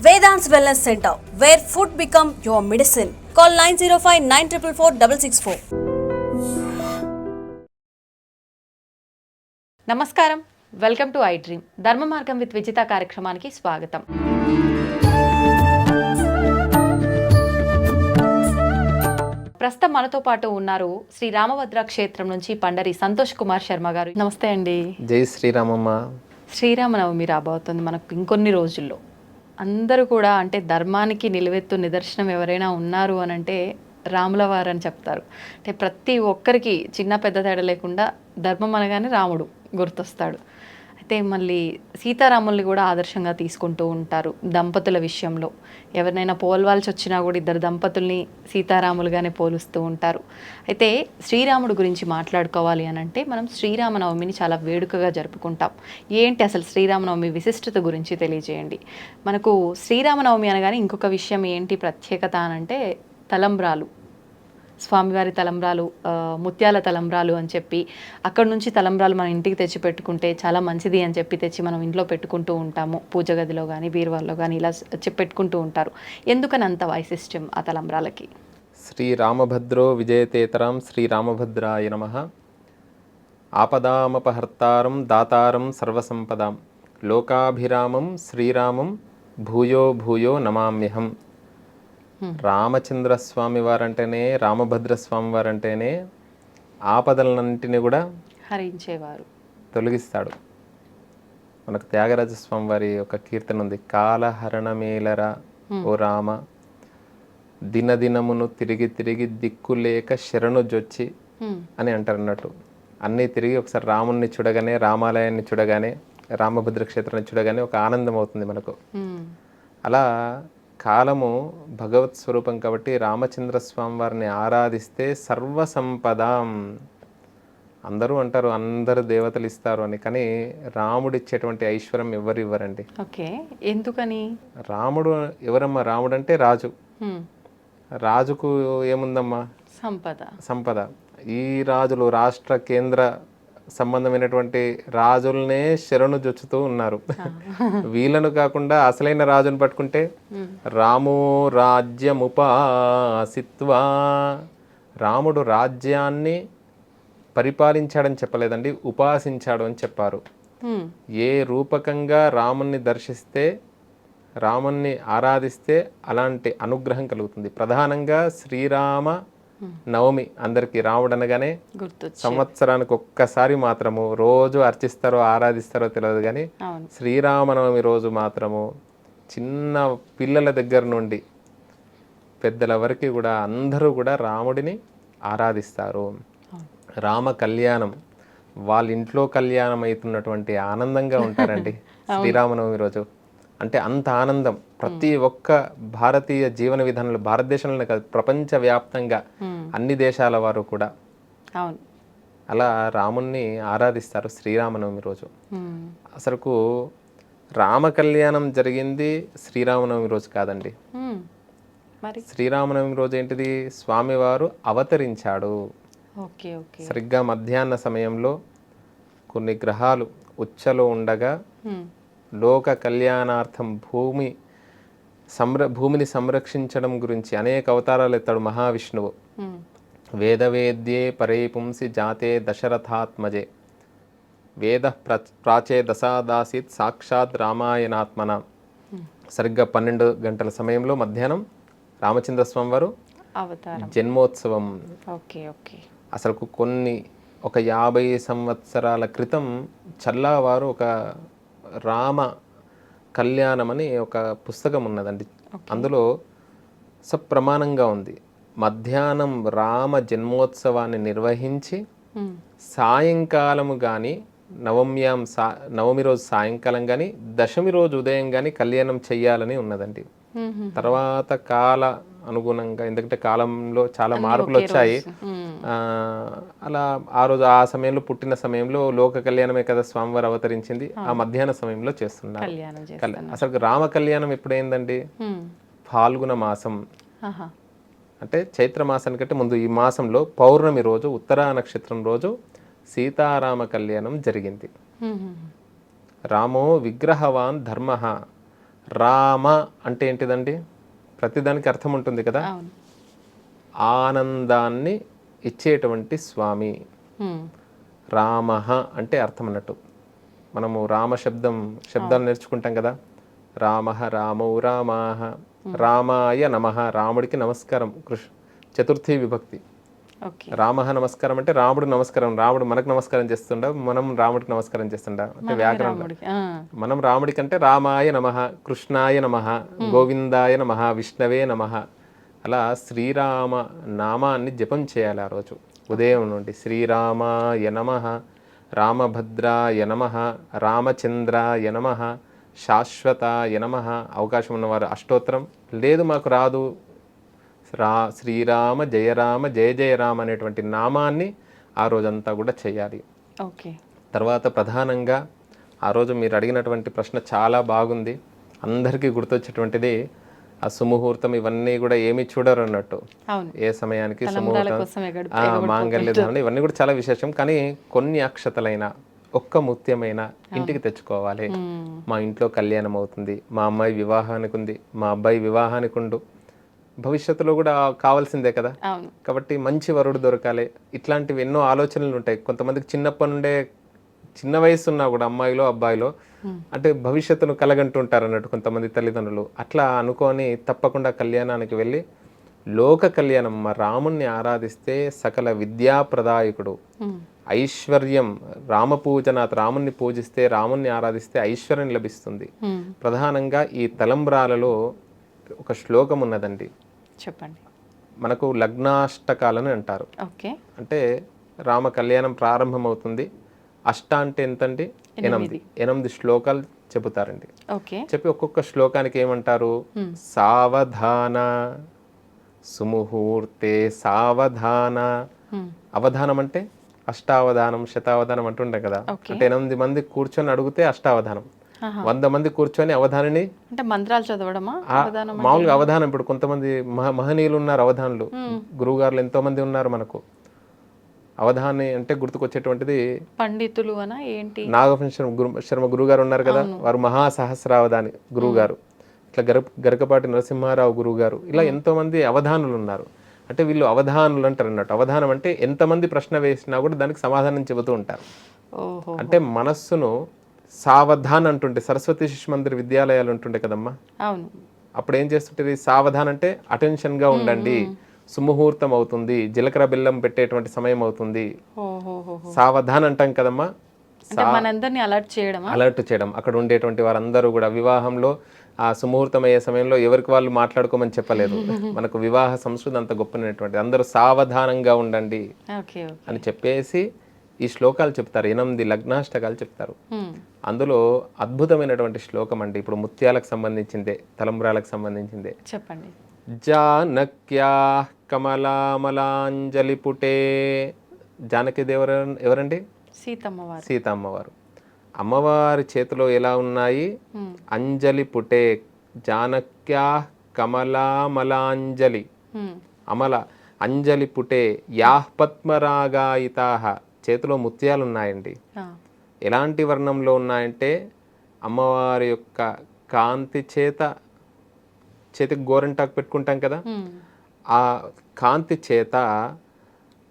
Vedant's Wellness Center, where food become your medicine. Call 905-944-664. నమస్కారం, welcome to I dream. ధర్మ మార్గం with Vijitha కార్యక్రమానికి స్వాగతం. ప్రస్తుతం మనతో పాటు ఉన్నారు శ్రీ రామభద్ర క్షేత్రం నుంచి పండరి సంతోష్ కుమార్ శర్మ గారు. నమస్తే అండి. జై శ్రీరామమ్మ. శ్రీరామనవమి రాబోతుంది మనకు ఇంకొన్ని రోజుల్లో. అందరూ కూడా అంటే ధర్మానికి నిలువెత్తు నిదర్శనం ఎవరైనా ఉన్నారు అని అంటే రాముల వారు అని చెప్తారు. అంటే ప్రతి ఒక్కరికి చిన్న పెద్ద తేడా లేకుండా ధర్మం అనగానే రాముడు గుర్తొస్తాడు. అయితే మళ్ళీ సీతారాముల్ని కూడా ఆదర్శంగా తీసుకుంటూ ఉంటారు దంపతుల విషయంలో. ఎవరినైనా పోల్వాల్సి వచ్చినా కూడా ఇద్దరు దంపతుల్ని సీతారాములుగానే పోలుస్తూ ఉంటారు. అయితే శ్రీరాముడు గురించి మాట్లాడుకోవాలి అని అంటే మనం శ్రీరామనవమిని చాలా వేడుకగా జరుపుకుంటాం. ఏంటి అసలు శ్రీరామనవమి విశిష్టత గురించి తెలియజేయండి. మనకు శ్రీరామనవమి అనగానే ఇంకొక విషయం ఏంటి ప్రత్యేకత అనంటే తలంబ్రాలు, స్వామివారి తలంబ్రాలు, ముత్యాల తలంబ్రాలు అని చెప్పి అక్కడ నుంచి తలంబ్రాలు మన ఇంటికి తెచ్చి పెట్టుకుంటే చాలా మంచిది అని చెప్పి తెచ్చి మనం ఇంట్లో పెట్టుకుంటూ ఉంటాము. పూజ గదిలో కానీ బీరువాల్లో కానీ ఇలా పెట్టుకుంటూ ఉంటారు. ఎందుకని అంత వైశిష్ట్యం ఆ తలంబ్రాలకి? శ్రీరామభద్రో విజయతేతరం శ్రీరామభద్రాయ నమః. ఆపదామపహర్తారం దాతారం సర్వసంపదాం లోకాభిరామం శ్రీరామం భూయో భూయో నమామ్యహం. రామచంద్రస్వామి వారంటేనే, రామభద్రస్వామి వారంటేనే ఆపదలన్నింటినీ కూడా హరించేవారు, తొలగిస్తాడు. మనకు త్యాగరాజస్వామి వారి ఒక కీర్తన ఉంది, కాలహరణమేలరా ఓ రామ దినదినమును తిరిగి తిరిగి దిక్కులేక శరణు జొచ్చి అని అంటారు అన్నట్టు. అన్నీ తిరిగి ఒకసారి రాముణ్ణి చూడగానే, రామాలయాన్ని చూడగానే, రామభద్ర క్షేత్రాన్ని చూడగానే ఒక ఆనందం అవుతుంది మనకు. అలా కాలము భగవత్ స్వరూపం కాబట్టి రామచంద్ర స్వామి వారిని ఆరాధిస్తే సర్వసంపదాం. అందరూ అంటారు అందరు దేవతలు ఇస్తారు అని, కానీ రాముడు ఇచ్చేటువంటి ఐశ్వర్యం ఎవరు ఇవ్వరండి. ఓకే, ఎందుకని? రాముడు ఎవరమ్మా? రాముడు అంటే రాజు. రాజుకు ఏముందమ్మా? సంపద. ఈ రాజులు రాష్ట్ర కేంద్ర సంబంధమైనటువంటి రాజులనే శరణు జొచ్చుతూ ఉన్నారు. వీళ్ళను కాకుండా అసలైన రాజును పట్టుకుంటే రామో రాజ్యముపాసిత్వా, రాముడు రాజ్యాన్ని పరిపాలించాడని చెప్పలేదండి, ఉపాసించాడు అని చెప్పారు. ఏ రూపకంగా రాముణ్ణి దర్శిస్తే, రాముణ్ణి ఆరాధిస్తే అలాంటి అనుగ్రహం కలుగుతుంది. ప్రధానంగా శ్రీరామ నవమి అందరికి రాముడు అనగానే సంవత్సరానికి ఒక్కసారి మాత్రము, రోజు అర్చిస్తారో ఆరాధిస్తారో తెలియదు కానీ శ్రీరామనవమి రోజు మాత్రము చిన్న పిల్లల దగ్గర నుండి పెద్దల వరకు కూడా అందరూ కూడా రాముడిని ఆరాధిస్తారు. రామ కళ్యాణం, వాళ్ళ ఇంట్లో కళ్యాణం అవుతున్నటువంటి ఆనందంగా ఉంటారండి శ్రీరామనవమి రోజు. అంటే అంత ఆనందం ప్రతి ఒక్క భారతీయ జీవన విధానంలో, భారతదేశంలోనే కాదు ప్రపంచవ్యాప్తంగా అన్ని దేశాల వారు కూడా అలా రాముణ్ణి ఆరాధిస్తారు శ్రీరామనవమి రోజు. అసలుకు రామ కళ్యాణం జరిగింది శ్రీరామనవమి రోజు కాదండి. శ్రీరామనవమి రోజు ఏంటిది? స్వామివారు అవతరించాడు. సరిగ్గా మధ్యాహ్న సమయంలో కొన్ని గ్రహాలు ఉచ్చలో ఉండగా లోక కళ్యాణార్థం భూమిని సంరక్షించడం గురించి అనేక అవతారాలు ఎత్తాడు మహావిష్ణువు. వేదవేద్యే పరే పుంసి జాతే దశరథాత్మజే వేద ప్రాచే దశాదాసీత్ సాక్షాత్ రామాయణాత్మన. సరిగ్గా 12 గంటల సమయంలో మధ్యాహ్నం రామచంద్రస్వామి వారు జన్మోత్సవం. అసలు ఒక 50 సంవత్సరాల క్రితం చల్లావారు ఒక రామ కళ్యాణం అని ఒక పుస్తకం ఉన్నదండి. అందులో సప్రమాణంగా ఉంది. మధ్యాహ్నం రామ జన్మోత్సవాన్ని నిర్వహించి సాయంకాలము కానీ నవమి రోజు సాయంకాలం కానీ దశమి రోజు ఉదయం కానీ కళ్యాణం చెయ్యాలని ఉన్నదండి. తర్వాత కాల అనుగుణంగా, ఎందుకంటే కాలంలో చాలా మార్పులు వచ్చాయి. అలా ఆ రోజు ఆ సమయంలో పుట్టిన సమయంలో లోక కళ్యాణమే కదా స్వామివారు అవతరించింది, ఆ మధ్యాహ్న సమయంలో చేస్తున్నారు. అసలు రామ కళ్యాణం ఎప్పుడైందండి? ఫాల్గుణ మాసం, అంటే చైత్ర మాసానికంటే ముందు ఈ మాసంలో పౌర్ణమి రోజు, ఉత్తరా నక్షత్రం రోజు సీతారామ కళ్యాణం జరిగింది. రామో విగ్రహవాన్ ధర్మ రామ అంటే ఏంటిదండి? ప్రతిదానికి అర్థం ఉంటుంది కదా. అవును. ఆనందాన్ని ఇచ్చేటువంటి స్వామి. హ్మ్. రామః అంటే అర్థం అన్నట్టు. మనము శబ్దాలు నేర్చుకుంటాం కదా. రామః రామౌ రామాః, రామాయ నమః, రాముడికి నమస్కారం. చతుర్థి విభక్తి. ఓకే. రామః నమస్కారం అంటే రాముడు నమస్కారం. రాముడు మనకు నమస్కారం చేస్తుండ, మనం రాముడికి నమస్కారం చేస్తుండ అంటే వ్యాకరణం. రాముడికి. మనం రాముడికి అంటే రామాయ నమః, కృష్ణాయ నమః, గోవిందాయ నమః, విష్ణవే నమః. అలా శ్రీరామ నామాన్ని జపం చేయాలి ఆ రోజు ఉదయం నుండి. శ్రీరామాయ నమః, రామభద్రాయ నమః, రామచంద్రాయ నమః, శాశ్వతాయ నమః. అవకాశం ఉన్నవారు అష్టోత్తరం, లేదు మాకు రాదు శ్రీరామ జయరామ జయ జయరామ అనేటువంటి నామాన్ని ఆ రోజంతా కూడా చేయాలి. ఓకే. తర్వాత ప్రధానంగా ఆ రోజు మీరు అడిగినటువంటి ప్రశ్న చాలా బాగుంది. అందరికీ గుర్తొచ్చేటువంటిది ఆ సుముహూర్తం, ఇవన్నీ కూడా ఏమీ చూడరు అన్నట్టు. ఏ సమయానికి సుముహూర్తం, మాంగళ్య ధారణ, ఇవన్నీ కూడా చాలా విశేషం. కానీ కొన్ని అక్షతలైన ఒక్క ముత్యమైన ఇంటికి తెచ్చుకోవాలి. మా ఇంట్లో కళ్యాణం అవుతుంది, మా అమ్మాయి వివాహానికి ఉంది, మా అబ్బాయి వివాహానికి ఉండు, భవిష్యత్తులో కూడా కావాల్సిందే కదా. కాబట్టి మంచి వరుడు దొరకాలి. ఇట్లాంటివి ఎన్నో ఆలోచనలు ఉంటాయి కొంతమందికి. చిన్నప్పటి నుండే చిన్న వయసు ఉన్నా కూడా అమ్మాయిలో అబ్బాయిలో అంటే భవిష్యత్తును కలగంటుంటారు అన్నట్టు కొంతమంది తల్లిదండ్రులు. అట్లా అనుకొని తప్పకుండా కళ్యాణానికి వెళ్ళి లోక కళ్యాణం, మా రాముణ్ణి ఆరాధిస్తే సకల విద్యాప్రదాయకుడు, ఐశ్వర్యం, రామపూజనాథ్, రాముణ్ణి పూజిస్తే, రాముణ్ణి ఆరాధిస్తే ఐశ్వర్యం లభిస్తుంది. ప్రధానంగా ఈ తలంబ్రాలలో ఒక శ్లోకం ఉన్నదండి, చెప్పండి. మనకు లగ్నాష్టకాలని అంటారు. అంటే రామ కళ్యాణం ప్రారంభమవుతుంది. అష్ట అంటే ఎంతండి? 8 శ్లోకాలు చెబుతారండి. చెప్పి ఒక్కొక్క శ్లోకానికి ఏమంటారు? సావధాన సుముహూర్తే సావధాన. అవధానం అంటే అష్టావధానం, శతావధానం అంటుండే కదా. అంటే 8 మంది కూర్చొని అడిగితే అష్టావధానం, 100 మంది కూర్చొని అవధానిని అంటే మంత్రాలు చదవడమా? మామూలుగా అవధానం. ఇప్పుడు కొంతమంది మహనీయులు ఉన్నారు, అవధానులు, గురువుగారులు ఎంతో మంది ఉన్నారు మనకు. అవధాని అంటే గుర్తుకొచ్చేటువంటిది పండితులు అనా ఏంటి? శర్మ గురుగారు ఉన్నారు కదా, వారు మహాసహస్రావధాని గురువుగారు. ఇట్లా గరకపాటి నరసింహారావు గురువుగారు, ఇలా ఎంతో మంది అవధానులు ఉన్నారు. అంటే వీళ్ళు అవధానులు అంటారు అన్నట్టు. అవధానం అంటే ఎంతమంది ప్రశ్న వేసినా కూడా దానికి సమాధానం చెబుతూ ఉంటారు. అంటే మనస్సును సావధాన్ అంటుంటే, సరస్వతి శిశు మందిర్ విద్యాలయాలు ఉంటుండే కదమ్మా. అవును. అప్పుడు ఏం చేస్తుంటే సావధాన్ అంటే అటెన్షన్ గా ఉండండి, సుముహూర్తం అవుతుంది, జీలకర్ర బెల్లం పెట్టేటువంటి సమయం అవుతుంది, సావధాన్ అంటాం కదమ్మా. అలర్ట్ చేయడం. అక్కడ ఉండేటువంటి వారందరూ కూడా వివాహంలో ఆ సుముహూర్తం అయ్యే సమయంలో ఎవరికి వాళ్ళు మాట్లాడుకోమని చెప్పలేదు. మనకు వివాహ సంస్కృతి అంత గొప్పనటువంటి, అందరూ సావధానంగా ఉండండి అని చెప్పేసి ఈ శ్లోకాలు చెప్తారు. 8 లగ్నాష్టకాలు చెప్తారు. అందులో అద్భుతమైనటువంటి శ్లోకం అండి, ఇప్పుడు ముత్యాలకు సంబంధించిందే, తలంబ్రాలకు సంబంధించిందే. చెప్పండి. జానక్యా కమలామలాంజలి పుటే. జానకి దేవరు ఎవరండి? సీతమ్మవారు. అమ్మవారి చేతిలో ఎలా ఉన్నాయి? అంజలి పుటే. జానక్యా కమలామలాంజలి, అమల అంజలి పుటే యాహ్ పద్మరాగాయితాః. చేతిలో ముత్యాలు ఉన్నాయండి. ఎలాంటి వర్ణంలో ఉన్నాయంటే అమ్మవారి యొక్క కాంతి చేతికి గోరంటాకు పెట్టుకుంటాం కదా, ఆ కాంతి చేత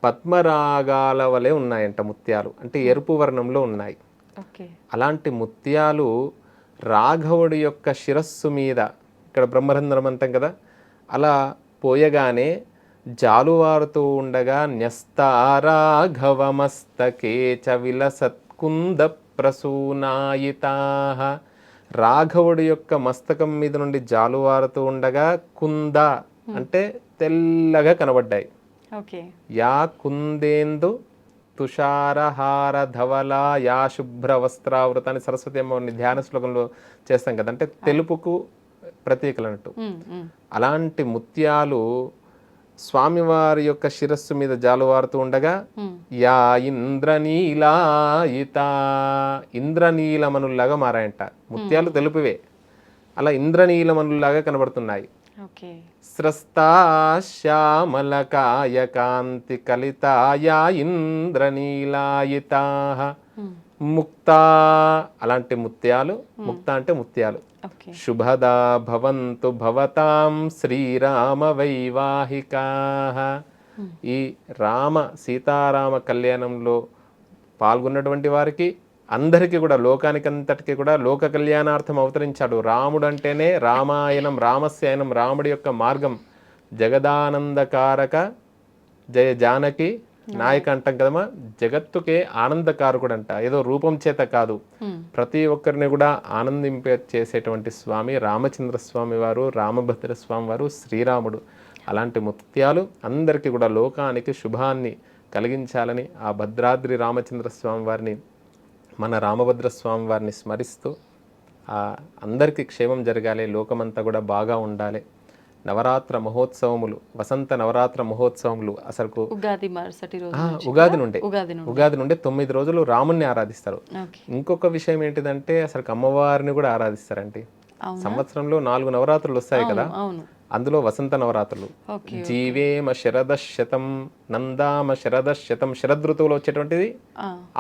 పద్మరాగాల వలె ఉన్నాయంట ముత్యాలు. అంటే ఎరుపు వర్ణంలో ఉన్నాయి. అలాంటి ముత్యాలు రాఘవుడి యొక్క శిరస్సు మీద, ఇక్కడ బ్రహ్మరంధ్రం అంటాం కదా, అలా పోయగానే జాలువారుతూ ఉండగా న్యస్తారాఘవమస్తకే చ విలసత్కుంద ప్రసూనాయితాః. రాఘవుడి యొక్క మస్తకం మీద నుండి జాలువారుతూ ఉండగా కుంద అంటే తెల్లగా కనబడ్డాయి. యా కుందేందు తుషారహార ధవల యా శుభ్ర వస్త్రావృత అని సరస్వతి అమ్మవారిని ధ్యాన శ్లోకంలో చేస్తాం కదా, అంటే తెలుపుకు ప్రతీకలు అన్నట్టు. అలాంటి ముత్యాలు స్వామివారి యొక్క శిరస్సు మీద జాలువారుతూ ఉండగా యా ఇంద్రనీలాయిత, ఇంద్రనీలమనుల్లాగా మారాయంట. ముత్యాలు తెలుపువే, అలా ఇంద్రనీలమనుల్లాగా కనబడుతున్నాయి. స్రస్తా శ్యామలకాయ కాంతి కలితాయా ఇంద్రనీలాయితాః. ముక్తా, అలాంటి ముత్యాలు, ముక్త అంటే ముత్యాలు, ఓకే. శుభదా భవంతు భవతాం శ్రీరామ వైవాహికాః. ఈ రామ సీతారామ కళ్యాణంలో పాల్గొన్నటువంటి వారికి అందరికీ కూడా లోకానికంతటికీ కూడా లోక కళ్యాణార్థం అవతరించాడు. రాముడు అంటేనే రామాయణం, రామస్యాయనం, రాముడి యొక్క మార్గం. జగదానందకారక జయ జానకి నాయక అంటాం కదమ్మా. జగత్తుకే ఆనందకారకుడు అంట, ఏదో రూపం చేత కాదు, ప్రతి ఒక్కరిని కూడా ఆనందింపే చేసేటువంటి స్వామి రామచంద్ర స్వామి వారు, రామభద్ర స్వామి వారు, శ్రీరాముడు. అలాంటి ముత్యాలు అందరికీ కూడా లోకానికి శుభాన్ని కలిగించాలని ఆ భద్రాద్రి రామచంద్ర స్వామి వారిని, మన రామభద్ర స్వామి వారిని స్మరిస్తూ అందరికీ క్షేమం జరగాలి, లోకమంతా కూడా బాగా ఉండాలి. నవరాత్ర మహోత్సవములు, వసంత నవరాత్ర మహోత్సవములు అసలు ఉగాది మరుసటి రోజు ఉగాది నుండి 9 రోజులు రాముణ్ణి ఆరాధిస్తారు. ఇంకొక విషయం ఏంటిదంటే అసలు అమ్మవారిని కూడా ఆరాధిస్తారండి. సంవత్సరంలో 4 నవరాత్రులు వస్తాయి కదా, అందులో వసంత నవరాత్రులు. జీవేమ శరదశతం నందామ శరదశతం, శరదృతువులో వచ్చేటువంటిది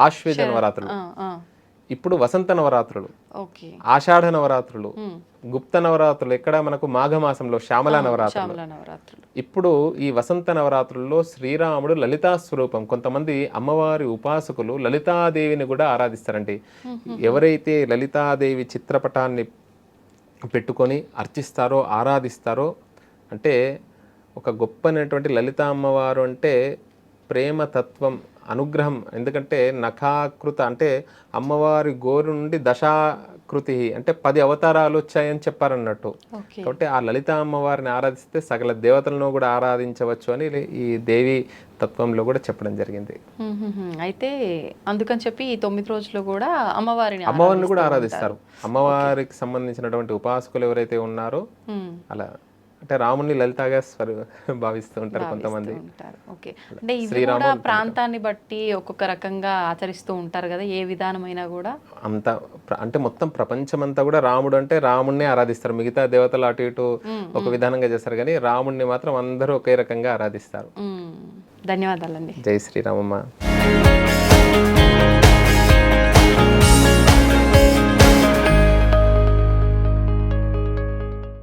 ఆశ్వేజ నవరాత్రులు. ఇప్పుడు వసంత నవరాత్రులు, ఆషాఢ నవరాత్రులు, గుప్త నవరాత్రులు ఎక్కడ మనకు మాఘమాసంలో శ్యామల నవరాత్రులు. ఇప్పుడు ఈ వసంత నవరాత్రుల్లో శ్రీరాముడు లలితా స్వరూపం. కొంతమంది అమ్మవారి ఉపాసకులు లలితాదేవిని కూడా ఆరాధిస్తారండి. ఎవరైతే లలితాదేవి చిత్రపటాన్ని పెట్టుకొని అర్చిస్తారో, ఆరాధిస్తారో, అంటే ఒక గొప్పనటువంటి లలిత అమ్మవారు అంటే ప్రేమతత్వం, అనుగ్రహం. ఎందుకంటే నఖాకృత అంటే అమ్మవారి గోరు నుండి దశాకృతి అంటే 10 అవతారాలు వచ్చాయని చెప్పారన్నట్టు. కాబట్టి ఆ లలిత అమ్మవారిని ఆరాధిస్తే సకల దేవతలను కూడా ఆరాధించవచ్చు అని ఈ దేవి తత్వంలో కూడా చెప్పడం జరిగింది. అయితే అందుకని చెప్పి ఈ 9 రోజులు కూడా అమ్మవారిని కూడా ఆరాధిస్తారు. అమ్మవారికి సంబంధించినటువంటి ఉపాసకులు ఎవరైతే ఉన్నారో అలా అంటే రాముని లలితగా భావిస్తూ ఉంటారు కొంతమంది. అంటే ఇది కూడా ప్రాంతాన్ని బట్టి ఒక్కొక్క రకంగా ఆచరిస్తూ ఉంటారు కదా, ఏ విధానమైనా కూడా అంత అంటే మొత్తం ప్రపంచం అంతా కూడా రాముడు అంటే రాముడినే ఆరాధిస్తారు. మిగతా దేవతలు అటు ఇటు ఒక విధానంగా చేస్తారు, కానీ రాముడిని మాత్రం అందరూ ఒకే రకంగా ఆరాధిస్తారు. ధన్యవాదాలండి. జై శ్రీరామమ్మ.